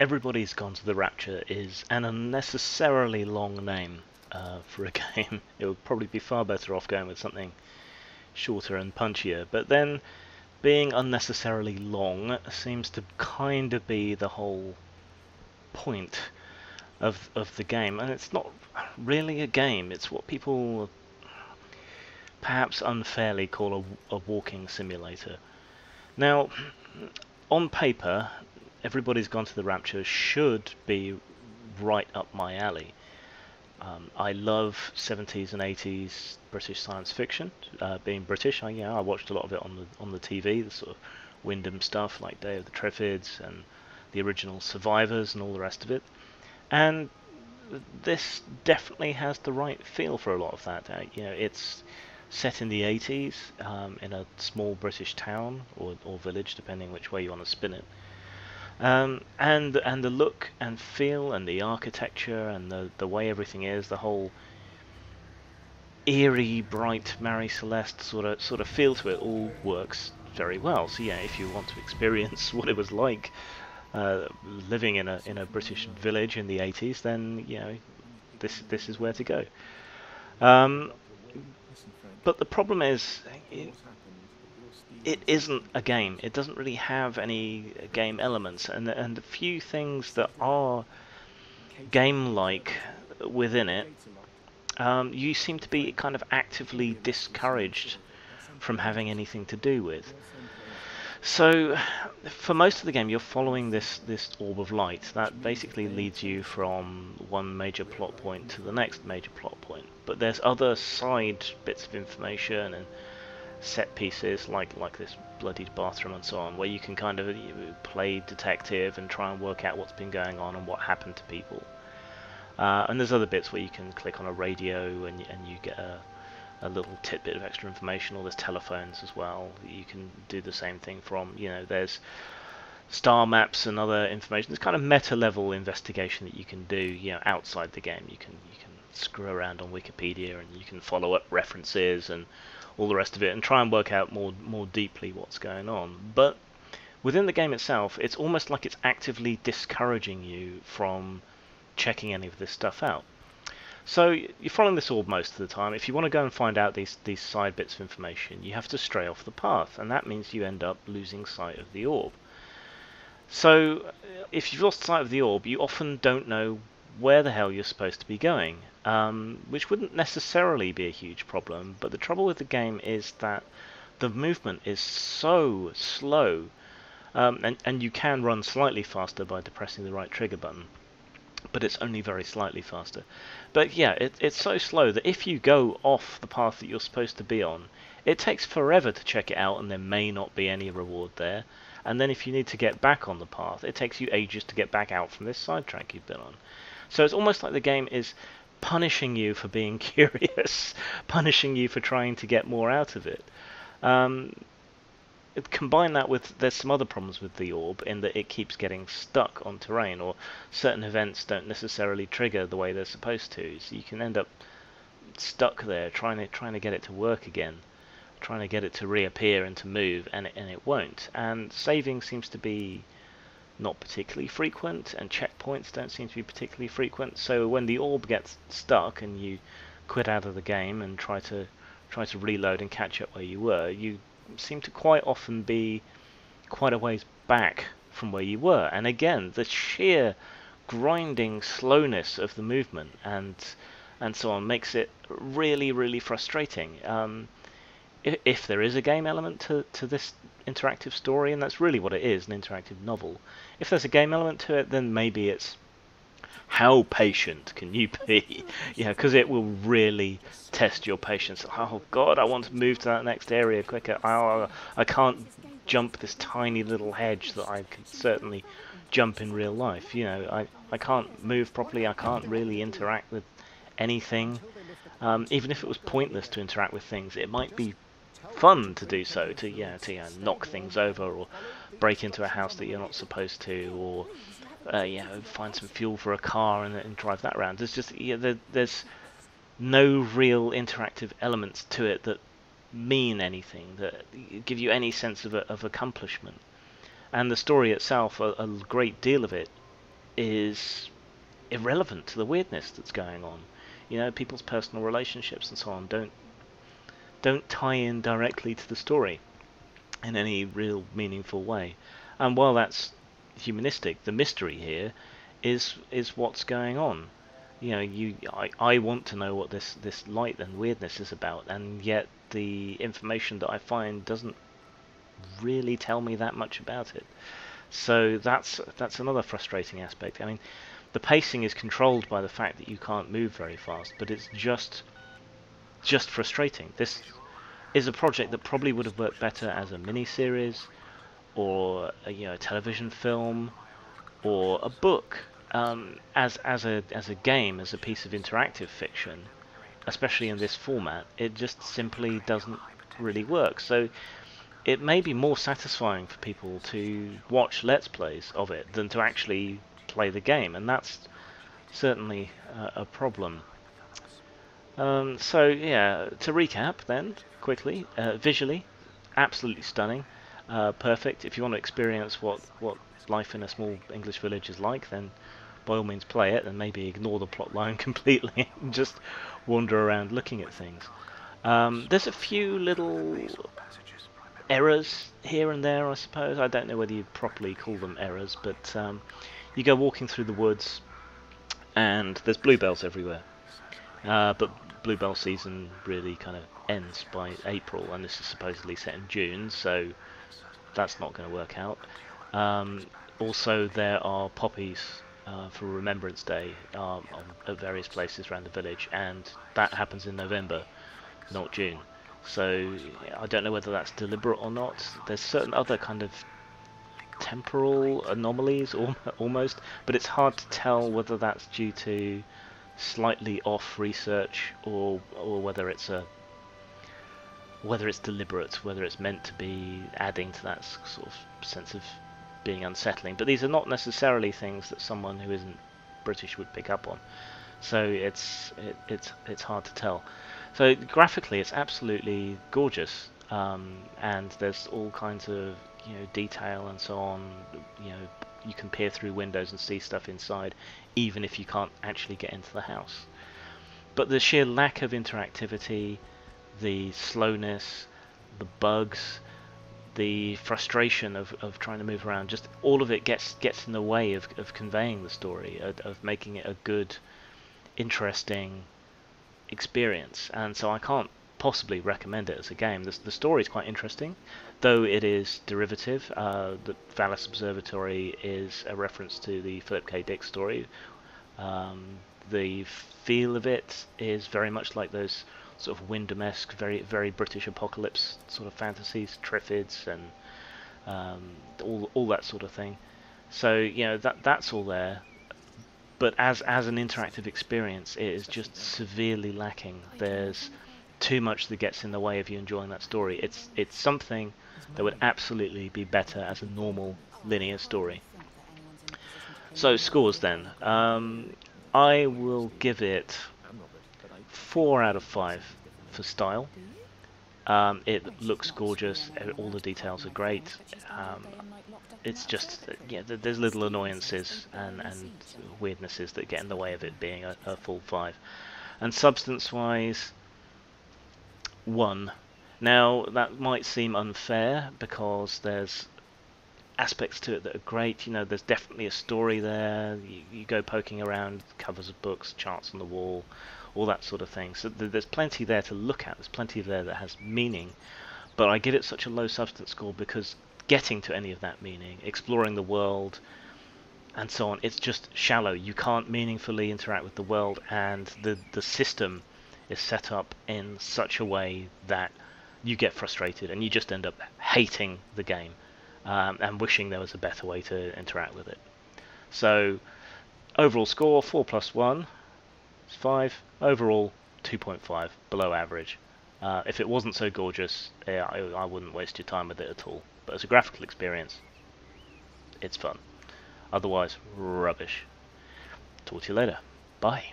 Everybody's Gone to the Rapture is an unnecessarily long name for a game. It would probably be far better off going with something shorter and punchier. But then, being unnecessarily long seems to kind of be the whole point of the game, and it's not really a game. It's what people perhaps unfairly call a walking simulator. Now, on paper, Everybody's Gone to the Rapture should be right up my alley. I love 70s and 80s British science fiction. Being British, I watched a lot of it on the TV, the sort of Wyndham stuff like Day of the Triffids and the original Survivors and all the rest of it. And this definitely has the right feel for a lot of that. It's set in the 80s in a small British town or village, depending which way you want to spin it. And the look and feel and the architecture and the way everything is, the whole eerie, bright Mary Celeste sort of feel to it all works very well. So yeah, if you want to experience what it was like living in a British village in the 80s, then this is where to go. But the problem is, it isn't a game. It doesn't really have any game elements, and the few things that are game-like within it, you seem to be kind of actively discouraged from having anything to do with. So, for most of the game, you're following this orb of light that basically leads you from one major plot point to the next major plot point. But there's other side bits of information and set pieces like this bloodied bathroom and so on, where you can kind of play detective and try and work out what's been going on and what happened to people. And there's other bits where you can click on a radio and you get a little tidbit of extra information, or there's telephones as well. You can do the same thing from, there's star maps and other information. There's kind of meta level investigation that you can do, outside the game. You can screw around on Wikipedia and you can follow up references and all the rest of it and try and work out more deeply what's going on. But within the game itself, it's almost like it's actively discouraging you from checking any of this stuff out. So you're following this orb most of the time. If you want to go and find out these side bits of information, you have to stray off the path, and that means you end up losing sight of the orb. So if you've lost sight of the orb, you often don't know where the hell you're supposed to be going, which wouldn't necessarily be a huge problem, but the trouble with the game is that the movement is so slow, and you can run slightly faster by depressing the right trigger button, but it's only very slightly faster. But yeah, it's so slow that if you go off the path that you're supposed to be on, it takes forever to check it out, and there may not be any reward there. And then if you need to get back on the path, it takes you ages to get back out from this sidetrack you've been on. So it's almost like the game is punishing you for being curious, punishing you for trying to get more out of it. Combine that with, there's some other problems with the orb in that it keeps getting stuck on terrain, or certain events don't necessarily trigger the way they're supposed to, so you can end up stuck there trying to get it to work again, trying to get it to reappear and to move, and it won't. And saving seems to be not particularly frequent, and checkpoints don't seem to be particularly frequent. So when the orb gets stuck and you quit out of the game and try to reload and catch up where you were, you seem to quite often be quite a ways back from where you were. And again, the sheer grinding slowness of the movement and so on makes it really, really frustrating. If there is a game element to this interactive story, and that's really what it is, an interactive novel, if there's a game element to it, then maybe it's how patient can you be? Because it will really test your patience. Oh God, I want to move to that next area quicker. I can't jump this tiny little hedge that I could certainly jump in real life. I can't move properly. I can't really interact with anything. Even if it was pointless to interact with things, it might be fun to do so, to knock things over or break into a house that you're not supposed to, or find some fuel for a car and drive that around. There's just there's no real interactive elements to it that mean anything, that give you any sense of accomplishment. And the story itself, a great deal of it is irrelevant to the weirdness that's going on. You know, people's personal relationships and so on don't tie in directly to the story in any real meaningful way. And while that's humanistic, the mystery here is what's going on. You know, I want to know what this light and weirdness is about, and yet the information that I find doesn't really tell me that much about it. So that's another frustrating aspect. I mean, the pacing is controlled by the fact that you can't move very fast, but it's just frustrating. This is a project that probably would have worked better as a mini-series, or a television film, or a book. As a game, as a piece of interactive fiction, especially in this format, it just simply doesn't really work. So it may be more satisfying for people to watch Let's Plays of it than to actually play the game, and that's certainly a problem. So yeah, to recap then, quickly, visually, absolutely stunning, perfect. If you want to experience what life in a small English village is like, then by all means play it, and maybe ignore the plot line completely and just wander around looking at things. There's a few little errors here and there, I suppose. I don't know whether you'd properly call them errors, but you go walking through the woods, and there's bluebells everywhere. But bluebell season really kind of ends by April, and this is supposedly set in June, so that's not going to work out. Also, there are poppies for Remembrance Day at various places around the village, and that happens in November, not June. So I don't know whether that's deliberate or not. There's certain other kind of temporal anomalies, almost, but it's hard to tell whether that's due to slightly off research or whether it's deliberate, whether it's meant to be adding to that sort of sense of being unsettling. But these are not necessarily things that someone who isn't British would pick up on. So it's hard to tell. So graphically, it's absolutely gorgeous, and there's all kinds of detail and so on. You can peer through windows and see stuff inside, even if you can't actually get into the house. But the sheer lack of interactivity, the slowness, the bugs, the frustration of trying to move around, just all of it gets in the way of conveying the story, of making it a good, interesting experience. And so I can't possibly recommend it as a game. The story is quite interesting, though it is derivative. The Valis Observatory is a reference to the Philip K. Dick story. The feel of it is very much like those sort of Wyndham-esque, very British apocalypse sort of fantasies, Triffids and all that sort of thing. So that's all there. But as an interactive experience, it is just severely lacking. There's too much that gets in the way of you enjoying that story. It's something that would absolutely be better as a normal linear story. So scores then. I will give it 4 out of 5 for style. It looks gorgeous. All the details are great. It's just there's little annoyances and weirdnesses that get in the way of it being a full 5. And substance-wise, 1. Now that might seem unfair because there's aspects to it that are great. There's definitely a story there. You go poking around covers of books, charts on the wall, all that sort of thing. So there's plenty there to look at. There's plenty there that has meaning. But I give it such a low substance score because getting to any of that meaning, exploring the world, and so on, it's just shallow. You can't meaningfully interact with the world, and the system is set up in such a way that you get frustrated and you just end up hating the game and wishing there was a better way to interact with it. So overall score 4 plus 1 is 5. Overall 2.5, below average. If it wasn't so gorgeous, I wouldn't waste your time with it at all. But as a graphical experience, it's fun. Otherwise, rubbish. Talk to you later. Bye.